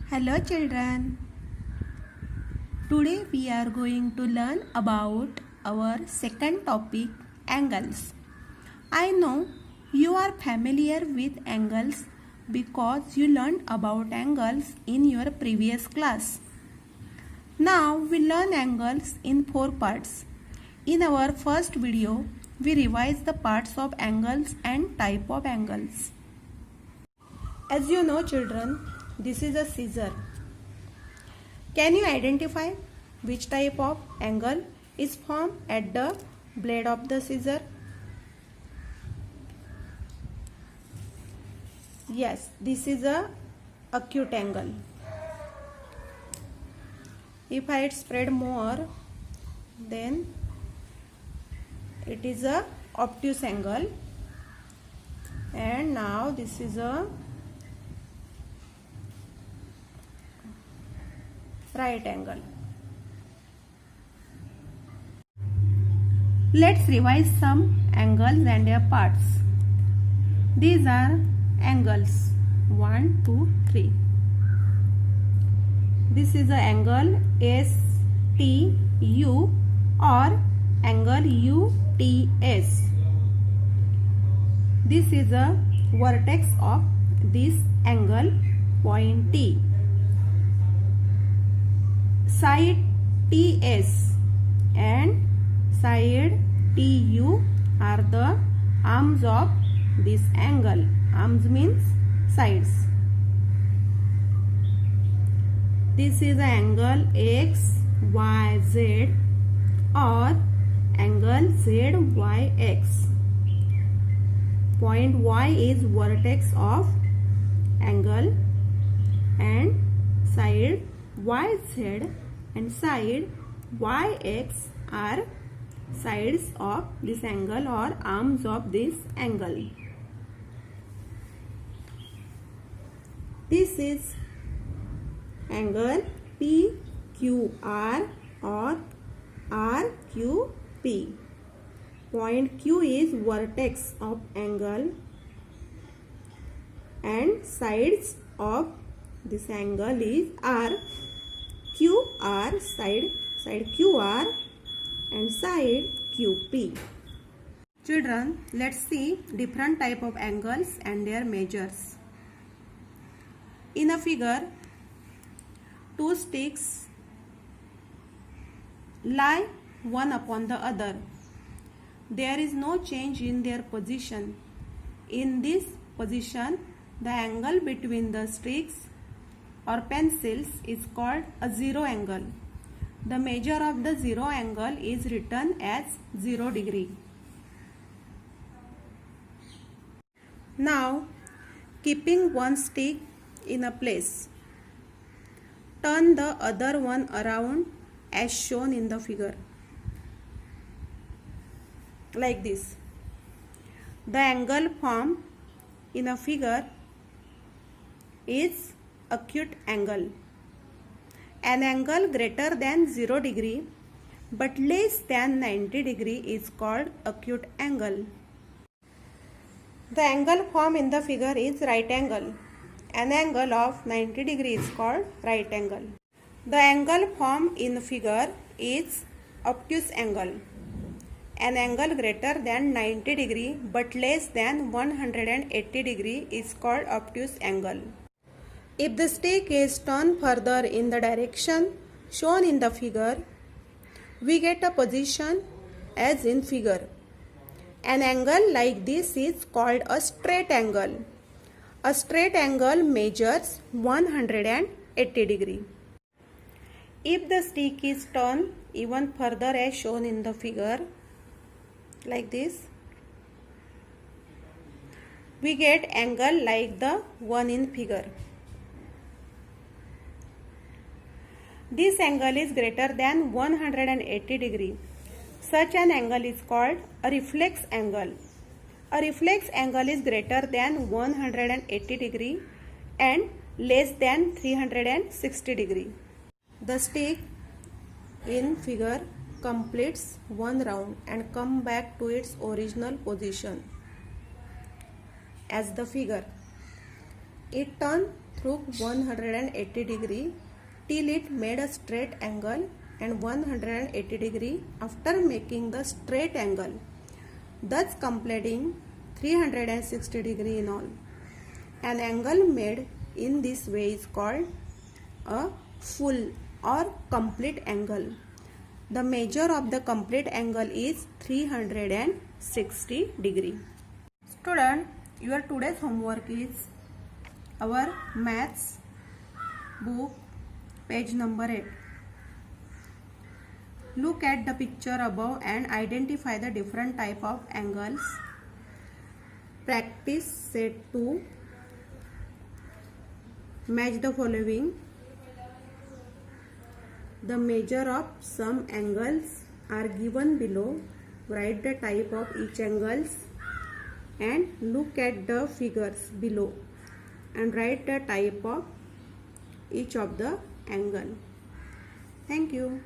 Hello children. Today we are going to learn about our second topic, angles. I know you are familiar with angles because you learned about angles in your previous class. Now we learn angles in 4 parts. In our first video, we revised the parts of angles and type of angles. As you know children, this is a scissor. Can you identify which type of angle is formed at the blade of the scissor? Yes, this is a acute angle. If I spread more, then it is a obtuse angle. And now this is a right angle. Let's revise some angles and their parts. These are angles 1, 2, 3. This is the angle STU or angle UTS. This is the vertex of this angle, point T. Side TS and side TU are the arms of this angle. Arms means sides. This is the angle XYZ or angle ZYX. Point Y is vertex of angle and side YZ and side YX are sides of this angle or arms of this angle. This is angle PQR or RQP. Point Q is vertex of angle and sides of this angle is R. QR, side QR and side QP. Children, let's see different type of angles and their measures. In a figure, two sticks lie one upon the other. There is no change in their position. In this position, the angle between the sticks or pencils is called a zero angle. The measure of the zero angle is written as 0 degree. Now, keeping one stick in a place, turn the other one around as shown in the figure. Like this. The angle formed in a figure is acute angle. An angle greater than 0 degree but less than 90 degree is called acute angle. The angle formed in the figure is right angle. An angle of 90 degree is called right angle. The angle formed in the figure is obtuse angle. An angle greater than 90 degree but less than 180 degree is called obtuse angle. If the stick is turned further in the direction shown in the figure, we get a position as in figure. An angle like this is called a straight angle. A straight angle measures 180 degree. If the stick is turned even further as shown in the figure, like this, we get angle like the one in figure. This angle is greater than 180 degree. Such an angle is called a reflex angle. A reflex angle is greater than 180 degree and less than 360 degree. The stick in figure completes one round and come back to its original position as the figure. It turns through 180 degree till it made a straight angle and 180 degree after making the straight angle, thus completing 360 degree in all. An angle made in this way is called a full or complete angle. The measure of the complete angle is 360 degree. Student, your today's homework is our maths book, page number 8. Look at the picture above and identify the different type of angles. Practice set 2. Match the following. The measure of some angles are given below. Write the type of each angles and look at the figures below and write the type of each of the angle. Thank you.